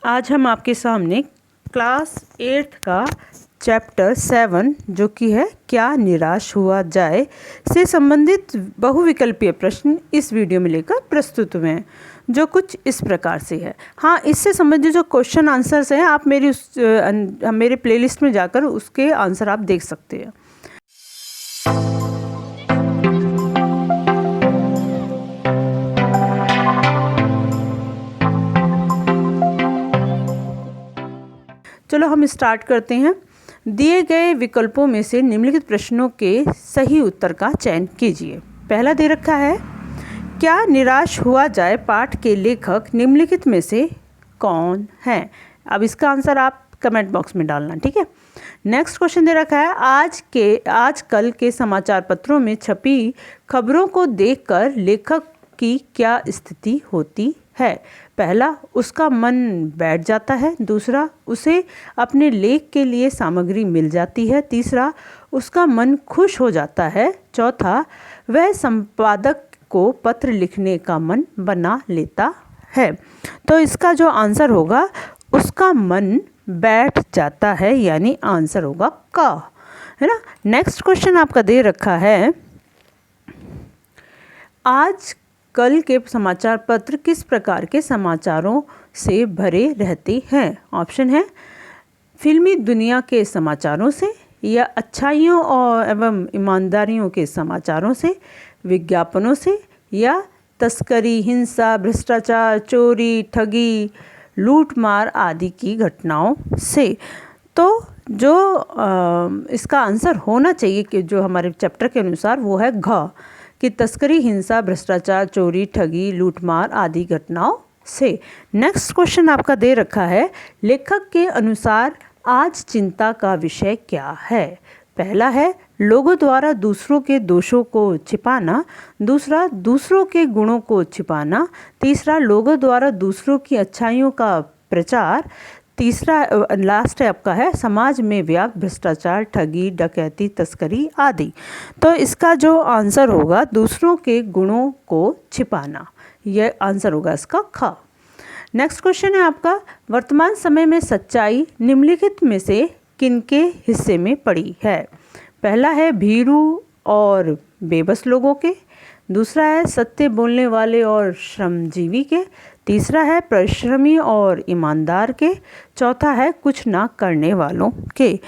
आज हम आपके सामने क्लास 8 का चैप्टर 7 जो कि है क्या निराश हुआ जाए से संबंधित बहुविकल्पीय प्रश्न इस वीडियो में लेकर प्रस्तुत हुए हैं, जो कुछ इस प्रकार से है। हाँ, इससे संबंधित जो क्वेश्चन आंसर्स हैं आप मेरे प्लेलिस्ट में जाकर उसके आंसर आप देख सकते हैं। चलो हम स्टार्ट करते हैं। दिए गए विकल्पों में से निम्नलिखित प्रश्नों के सही उत्तर का चयन कीजिए। पहला दे रखा है, क्या निराश हुआ जाए पाठ के लेखक निम्नलिखित में से कौन है। अब इसका आंसर आप कमेंट बॉक्स में डालना, ठीक है। नेक्स्ट क्वेश्चन दे रखा है, आजकल के समाचार पत्रों में छपी खबरों को देखकर लेखक की क्या स्थिति होती है। पहला, उसका मन बैठ जाता है। दूसरा, उसे अपने लेख के लिए सामग्री मिल जाती है। तीसरा, उसका मन खुश हो जाता है। चौथा, वह संपादक को पत्र लिखने का मन बना लेता है। तो इसका जो आंसर होगा, उसका मन बैठ जाता है, यानी आंसर होगा क, है ना। नेक्स्ट क्वेश्चन आपका दे रखा है, आज कल के समाचार पत्र किस प्रकार के समाचारों से भरे रहते हैं। ऑप्शन है, फिल्मी दुनिया के समाचारों से, या अच्छाइयों और एवं ईमानदारियों के समाचारों से, विज्ञापनों से, या तस्करी, हिंसा, भ्रष्टाचार, चोरी, ठगी, लूटमार आदि की घटनाओं से। तो जो इसका आंसर होना चाहिए कि जो हमारे चैप्टर के अनुसार वो है घ, कि तस्करी, हिंसा, भ्रष्टाचार, चोरी, ठगी, लूटमार आदि घटनाओं से। नेक्स्ट क्वेश्चन आपका दे रखा है, लेखक के अनुसार आज चिंता का विषय क्या है। पहला है, लोगों द्वारा दूसरों के दोषों को छिपाना। दूसरा, दूसरों के गुणों को छिपाना। तीसरा, लोगों द्वारा दूसरों की अच्छाइयों का प्रचार। तीसरा लास्ट है आपका है, समाज में व्याप्त भ्रष्टाचार, ठगी, डकैती, तस्करी आदि। तो इसका जो आंसर होगा, दूसरों के गुणों को छिपाना, यह आंसर होगा इसका ख। नेक्स्ट क्वेश्चन है आपका, वर्तमान समय में सच्चाई निम्नलिखित में से किनके हिस्से में पड़ी है। पहला है, भीरू और बेबस लोगों के। दूसरा है, सत्य बोलने वाले और श्रमजीवी के। तीसरा है, परिश्रमी और ईमानदार के। चौथा है, कुछ ना करने वालों के।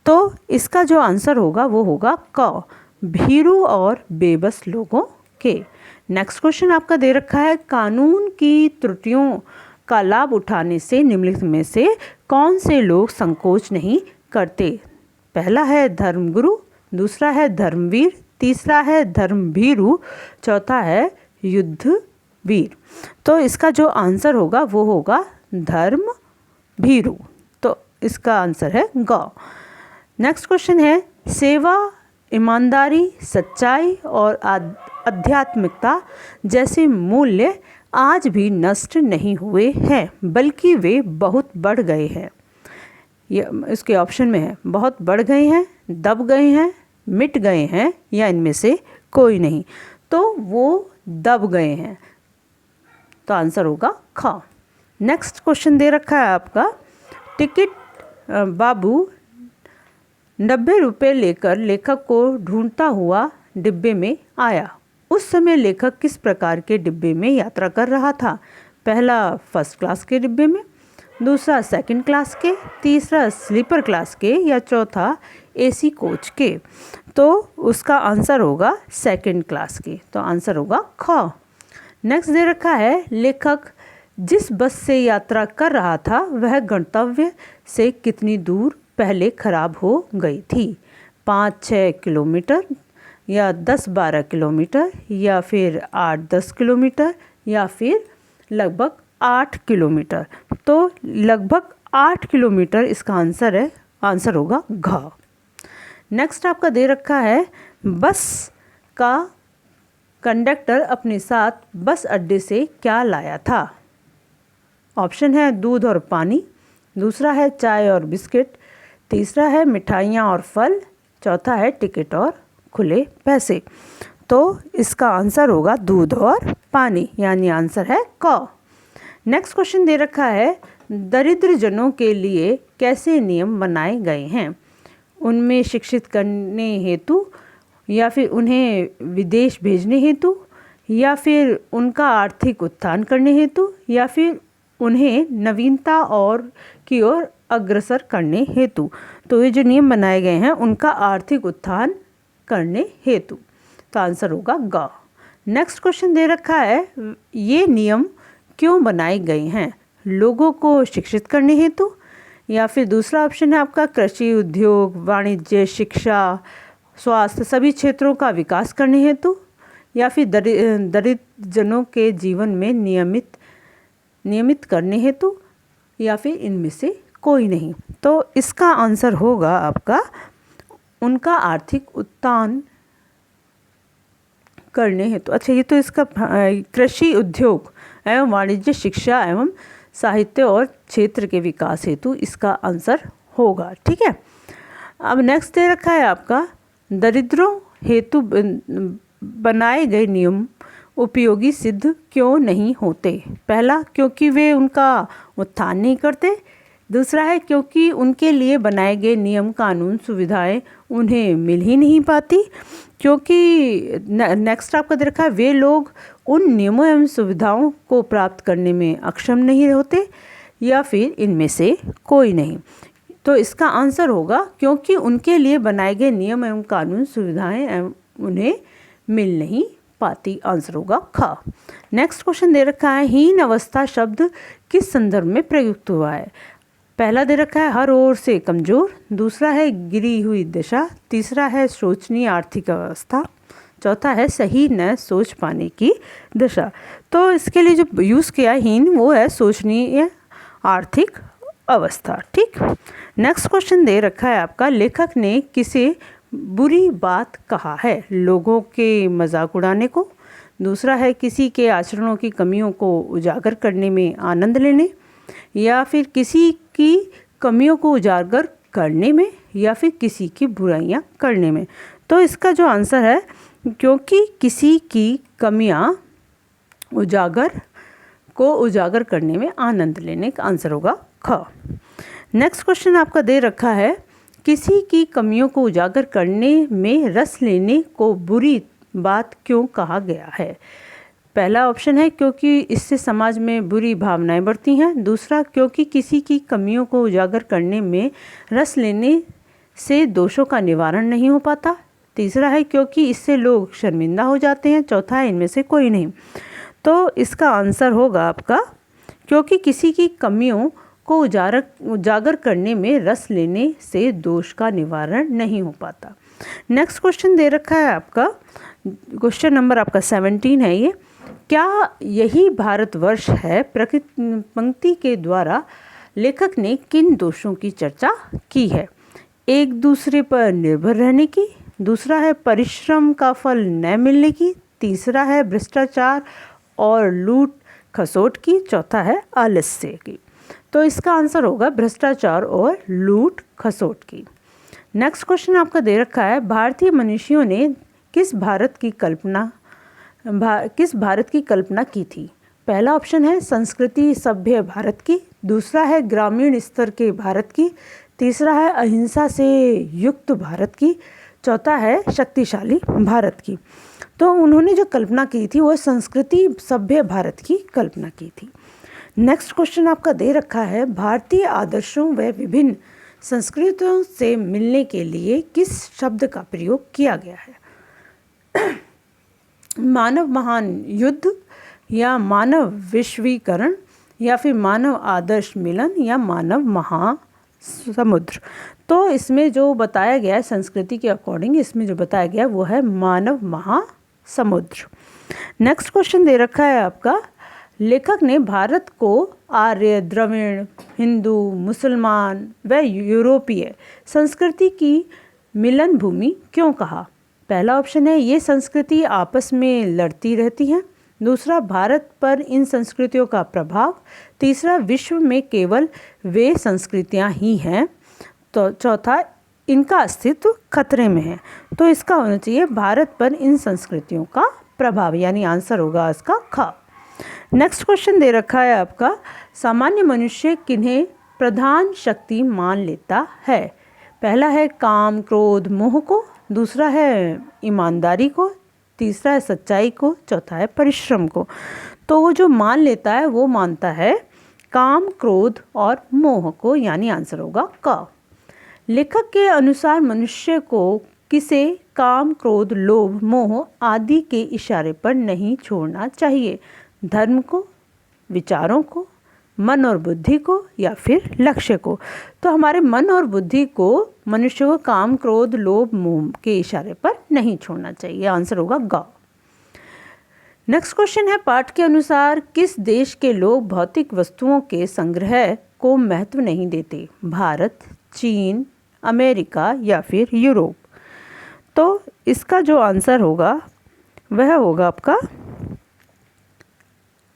तो इसका जो आंसर होगा वो होगा क, भीरू और बेबस लोगों के। नेक्स्ट क्वेश्चन आपका दे रखा है, कानून की त्रुटियों का लाभ उठाने से निम्नलिखित में से कौन से लोग संकोच नहीं करते। पहला है, धर्मगुरु। दूसरा है, धर्मवीर। तीसरा है, धर्मभीरू। चौथा है, युद्धवीर। तो इसका जो आंसर होगा वो होगा धर्मभीरू। तो इसका आंसर है ग। नेक्स्ट क्वेश्चन है, सेवा, ईमानदारी, सच्चाई और आध्यात्मिकता जैसे मूल्य आज भी नष्ट नहीं हुए हैं, बल्कि वे बहुत बढ़ गए हैं। ये इसके ऑप्शन में है, बहुत बढ़ गए हैं, दब गए हैं, मिट गए हैं, या इनमें से कोई नहीं। तो वो दब गए हैं, तो आंसर होगा ख। नेक्स्ट क्वेश्चन दे रखा है आपका, टिकट बाबू 90 रुपये लेकर लेखक को ढूंढता हुआ डिब्बे में आया। उस समय लेखक किस प्रकार के डिब्बे में यात्रा कर रहा था। पहला, फर्स्ट क्लास के डिब्बे में। दूसरा, सेकंड क्लास के। तीसरा, स्लीपर क्लास के। या चौथा, एसी कोच के। तो उसका आंसर होगा सेकंड क्लास के, तो आंसर होगा ख। नेक्स्ट दे रखा है, लेखक जिस बस से यात्रा कर रहा था वह गंतव्य से कितनी दूर पहले खराब हो गई थी। 5-6 किलोमीटर, या 10-12 किलोमीटर, या फिर 8-10 किलोमीटर, या फिर लगभग 8 किलोमीटर। तो लगभग 8 किलोमीटर इसका आंसर है, आंसर होगा घ। नेक्स्ट आपका दे रखा है, बस का कंडक्टर अपने साथ बस अड्डे से क्या लाया था। ऑप्शन है, दूध और पानी। दूसरा है, चाय और बिस्किट। तीसरा है, मिठाइयाँ और फल। चौथा है, टिकट और खुले पैसे। तो इसका आंसर होगा दूध और पानी, यानी आंसर है क। नेक्स्ट क्वेश्चन दे रखा है, दरिद्र जनों के लिए कैसे नियम बनाए गए हैं? उनमें शिक्षित करने हेतु, या फिर उन्हें विदेश भेजने हेतु, या फिर उनका आर्थिक उत्थान करने हेतु, या फिर उन्हें नवीनता और की ओर अग्रसर करने हेतु। तो ये जो नियम बनाए गए हैं उनका आर्थिक उत्थान करने हेतु। तो आंसर होगा ग। नेक्स्ट क्वेश्चन दे रखा है, ये नियम क्यों बनाए गए हैं? लोगों को शिक्षित करने हेतु, या फिर दूसरा ऑप्शन है आपका कृषि, उद्योग, वाणिज्य, शिक्षा, स्वास्थ्य सभी क्षेत्रों का विकास करने हेतु, या फिर दरिद्र जनों के जीवन में नियमित करने हेतु, या फिर इनमें से कोई नहीं। तो इसका आंसर होगा आपका उनका आर्थिक उत्थान करने हेतु। अच्छा, ये तो इसका कृषि, उद्योग एवं वाणिज्य, शिक्षा एवं साहित्य और क्षेत्र के विकास हेतु इसका आंसर होगा। ठीक है। अब नेक्स्ट दे रखा है आपका, दरिद्रों हेतु बनाए गए नियम उपयोगी सिद्ध क्यों नहीं होते? पहला, क्योंकि वे उनका उत्थान नहीं करते। दूसरा है क्योंकि उनके लिए बनाए गए नियम, कानून, सुविधाएं उन्हें मिल ही नहीं पाती। क्योंकि नेक्स्ट आपका दे रखा है, वे लोग उन नियमों एवं सुविधाओं को प्राप्त करने में अक्षम नहीं होते, या फिर इनमें से कोई नहीं। तो इसका आंसर होगा क्योंकि उनके लिए बनाए गए नियम एवं कानून, सुविधाएं एवं उन्हें मिल नहीं पाती। आंसर होगा ख। नेक्स्ट क्वेश्चन दे रखा है, हीन अवस्था शब्द किस संदर्भ में प्रयुक्त हुआ है? पहला दे रखा है हर ओर से कमजोर, दूसरा है गिरी हुई दशा, तीसरा है शोचनीय आर्थिक अवस्था, चौथा है सही न सोच पाने की दशा। तो इसके लिए जो यूज़ किया हीन वो है शोचनीय आर्थिक अवस्था। ठीक। नेक्स्ट क्वेश्चन दे रखा है आपका, लेखक ने किसे बुरी बात कहा है? लोगों के मजाक उड़ाने को, दूसरा है किसी के आचरणों की कमियों को उजागर करने में आनंद लेने, या फिर किसी की कमियों को उजागर करने में, या फिर किसी की बुराइयां करने में। तो इसका जो आंसर है, क्योंकि किसी की कमियां उजागर करने में आनंद लेने का आंसर होगा ख। नेक्स्ट क्वेश्चन आपका दे रखा है, किसी की कमियों को उजागर करने में रस लेने को बुरी बात क्यों कहा गया है? पहला ऑप्शन है क्योंकि इससे समाज में बुरी भावनाएं बढ़ती हैं। दूसरा, क्योंकि किसी की कमियों को उजागर करने में रस लेने से दोषों का निवारण नहीं हो पाता। तीसरा है क्योंकि इससे लोग शर्मिंदा हो जाते हैं। चौथा है इनमें से कोई नहीं। तो इसका आंसर होगा आपका क्योंकि किसी की कमियों को उजागर करने में रस लेने से दोष का निवारण नहीं हो पाता। नेक्स्ट क्वेश्चन दे रखा है आपका, क्वेश्चन नंबर आपका 17 है ये, क्या यही भारतवर्ष है? पंक्ति के द्वारा लेखक ने किन दोषों की चर्चा की है? एक दूसरे पर निर्भर रहने की, दूसरा है परिश्रम का फल न मिलने की, तीसरा है भ्रष्टाचार और लूट खसोट की, चौथा है आलस्य की। तो इसका आंसर होगा भ्रष्टाचार और लूट खसोट की। नेक्स्ट क्वेश्चन आपका दे रखा है, भारतीय मनीषियों ने किस भारत की कल्पना की थी? पहला ऑप्शन है संस्कृति सभ्य भारत की, दूसरा है ग्रामीण स्तर के भारत की, तीसरा है अहिंसा से युक्त भारत की, चौथा है शक्तिशाली भारत की। तो उन्होंने जो कल्पना की थी वो संस्कृति सभ्य भारत की कल्पना की थी। नेक्स्ट क्वेश्चन आपका दे रखा है, भारतीय आदर्शों व विभिन्न संस्कृतियों से मिलने के लिए किस शब्द का प्रयोग किया गया है? मानव महान युद्ध, या मानव विश्वीकरण, या फिर मानव आदर्श मिलन, या मानव महासमुद्र। तो इसमें जो बताया गया है संस्कृति के अकॉर्डिंग, इसमें जो बताया गया वो है मानव महासमुद्र। नेक्स्ट क्वेश्चन दे रखा है आपका, लेखक ने भारत को आर्य, द्रविड़, हिंदू, मुसलमान व यूरोपीय संस्कृति की मिलन भूमि क्यों कहा? पहला ऑप्शन है ये संस्कृति आपस में लड़ती रहती हैं, दूसरा भारत पर इन संस्कृतियों का प्रभाव, तीसरा विश्व में केवल वे संस्कृतियां ही हैं, तो चौथा इनका अस्तित्व खतरे में है। तो इसका होना चाहिए भारत पर इन संस्कृतियों का प्रभाव, यानी आंसर होगा इसका ख। नेक्स्ट क्वेश्चन दे रखा है आपका, सामान्य मनुष्य किन्हें प्रधान शक्ति मान लेता है? पहला है काम, क्रोध, मोह को, दूसरा है ईमानदारी को, तीसरा है सच्चाई को, चौथा है परिश्रम को। तो वो जो मान लेता है वो मानता है काम, क्रोध और मोह को, यानी आंसर होगा क। लेखक के अनुसार मनुष्य को किसे काम, क्रोध, लोभ, मोह आदि के इशारे पर नहीं छोड़ना चाहिए? धर्म को, विचारों को, मन और बुद्धि को, या फिर लक्ष्य को? तो हमारे मन और बुद्धि को मनुष्य को काम, क्रोध, लोभ, मोह के इशारे पर नहीं छोड़ना चाहिए। आंसर होगा ग। नेक्स्ट क्वेश्चन है, पाठ के अनुसार किस देश के लोग भौतिक वस्तुओं के संग्रह को महत्व नहीं देते? भारत, चीन, अमेरिका या फिर यूरोप? तो इसका जो आंसर होगा वह होगा आपका,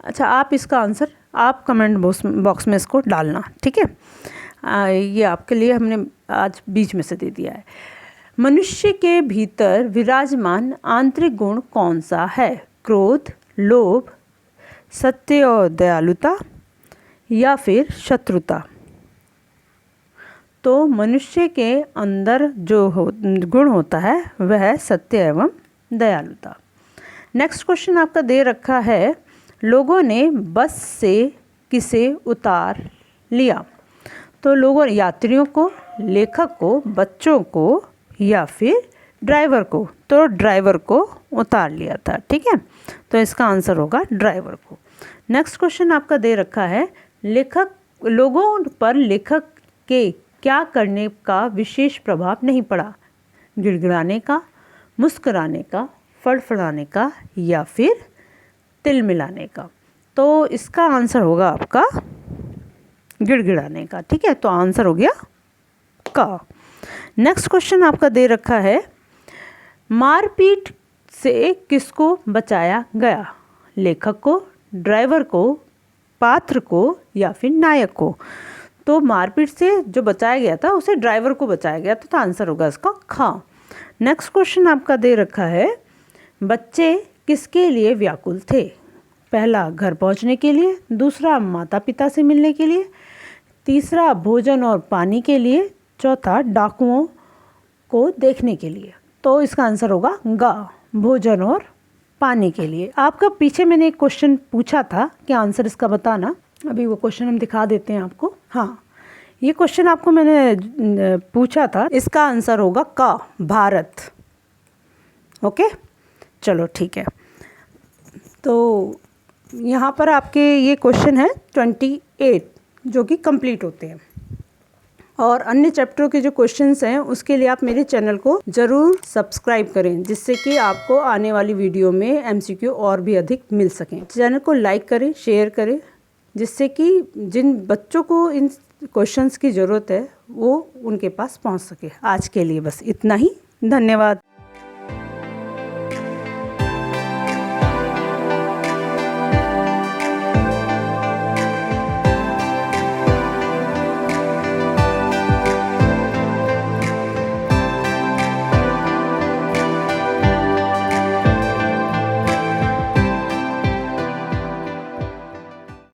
अच्छा आप इसका आंसर आप कमेंट बॉक्स में इसको डालना, ठीक है। ये आपके लिए हमने आज बीच में से दे दिया है। मनुष्य के भीतर विराजमान आंतरिक गुण कौन सा है? क्रोध, लोभ, सत्य और दयालुता या फिर शत्रुता? तो मनुष्य के अंदर जो गुण होता है वह सत्य एवं दयालुता। नेक्स्ट क्वेश्चन आपका दे रखा है, लोगों ने बस से किसे उतार लिया? तो लोगों, यात्रियों को, लेखक को, बच्चों को या फिर ड्राइवर को? तो ड्राइवर को उतार लिया था, ठीक है। तो इसका आंसर होगा ड्राइवर को। नेक्स्ट क्वेश्चन आपका दे रखा है, लोगों पर लेखक के क्या करने का विशेष प्रभाव नहीं पड़ा? गिड़गिड़ाने का, मुस्कुराने का, फड़फड़ाने का या फिर तिल मिलाने का? तो इसका आंसर होगा आपका गिड़गिड़ाने का, ठीक है। तो आंसर हो गया का। नेक्स्ट क्वेश्चन आपका दे रखा है, मारपीट से किसको बचाया गया? लेखक को, ड्राइवर को, पात्र को या फिर नायक को? तो मारपीट से जो बचाया गया था उसे ड्राइवर को बचाया गया था, तो आंसर होगा इसका खा। नेक्स्ट क्वेश्चन आपका दे रखा है, बच्चे किसके लिए व्याकुल थे? पहला घर पहुंचने के लिए, दूसरा माता पिता से मिलने के लिए, तीसरा भोजन और पानी के लिए, चौथा डाकुओं को देखने के लिए। तो इसका आंसर होगा गा, भोजन और पानी के लिए। आपका पीछे मैंने एक क्वेश्चन पूछा था कि आंसर इसका बताना, अभी वो क्वेश्चन हम दिखा देते हैं आपको। हाँ, ये क्वेश्चन आपको मैंने पूछा था, इसका आंसर होगा का, भारत। ओके, चलो ठीक है। तो यहाँ पर आपके ये क्वेश्चन है 28 जो कि कंप्लीट होते हैं, और अन्य चैप्टरों के जो क्वेश्चंस हैं उसके लिए आप मेरे चैनल को ज़रूर सब्सक्राइब करें, जिससे कि आपको आने वाली वीडियो में MCQ और भी अधिक मिल सकें। चैनल को लाइक करें, शेयर करें, जिससे कि जिन बच्चों को इन क्वेश्चंस की ज़रूरत है वो उनके पास पहुंच सके। आज के लिए बस इतना ही, धन्यवाद।